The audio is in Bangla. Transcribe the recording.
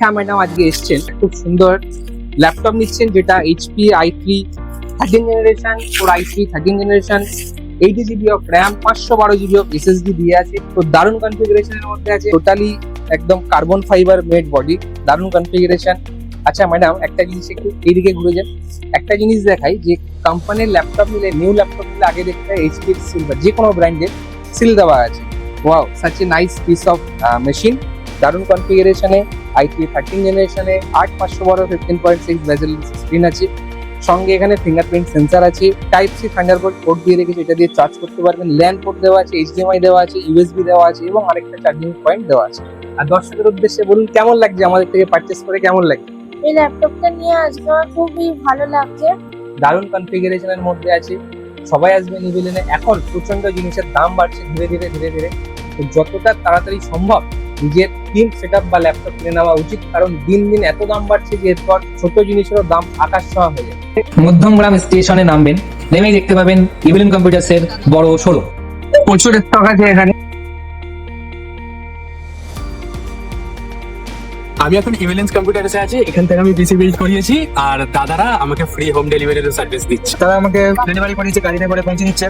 হ্যাঁ ম্যাডাম, আজকে এসছেন খুব সুন্দর ল্যাপটপ নিচ্ছেন, যেটা HP i3 13 generation, or i3 13 generation, 80 GB of RAM, 512 GB of SSD দিয়ে আছে। তো দারুণ কনফিগারেশনের মধ্যে আছে, টোটালি একদম কার্বন ফাইবার মেড বডি, দারুণ কনফিগারেশন। আচ্ছা ম্যাডাম, একটা জিনিস একটু এইদিকে ঘুরে যান, একটা জিনিস দেখাই যে কোম্পানির ল্যাপটপ নিলে, নিউ ল্যাপটপ নিলে আগে দেখতে হয় এইচপি সিলভার, যে কোনো ব্র্যান্ডের সিল দেওয়া আছে। Wow, such a nice piece of machine, দারুণ কনফিগারেশনে, i3 13 জেনারেশনে 8512 15.6 বেজেল স্ক্রিন আছে। সঙ্গে এখানে ফিঙ্গারপ্রিন্ট সেন্সর আছে, টাইপ সি থান্ডারবোল্ট পোর্ট দিয়ে রেখেছে, এটা দিয়ে চার্জ করতে পারবেন। ল্যান্ড পোর্ট দেওয়া আছে, এইচডিএমআই দেওয়া আছে, ইউএসবি দেওয়া আছে এবং আরেকটা চার্জিং পয়েন্ট দেওয়া আছে। আর দর্শকের উদ্দেশ্যে বলুন, কেমন লাগছে আমাদের থেকে পারচেস করে, কেমন লাগছে? এই ল্যাপটপটা নিয়ে আজকে আমার খুবই ভালো লাগছে। দারুণ কনফিগারেশনের মধ্যে আছে, সবাই আসবে নিবেদনে। এখন প্রচন্ড জিনিসের দাম বাড়ছে ধীরে ধীরে ধীরে ধীরে, তো যতটা তাড়াতাড়ি সম্ভব নিজের টিম সেটআপ বা ল্যাপটপ কিনে নেওয়া উচিত, কারণ দিন দিন এত দাম বাড়ছে যে এরপর ছোট জিনিসেরও দাম আকাশ ছোঁয়া হয়ে যাবে। মধ্যমগ্রাম স্টেশনে নামবেন, নেমেই দেখতে পাবেন ইভিলিন কম্পিউটার্স এর বড় শোরুম। প্রচুর স্টক আছে এখানে। আমি এখন ইভিলেন্স কম্পিউটারসে আছি, এখান থেকে আমি পিসি বিল্ড করিয়েছি আর দাদারা আমাকে ফ্রি হোম ডেলিভারির সার্ভিস দিচ্ছে। তারা আমাকে ডেলিভারি করেছে, গাড়িতে করে পৌঁছে দিচ্ছে।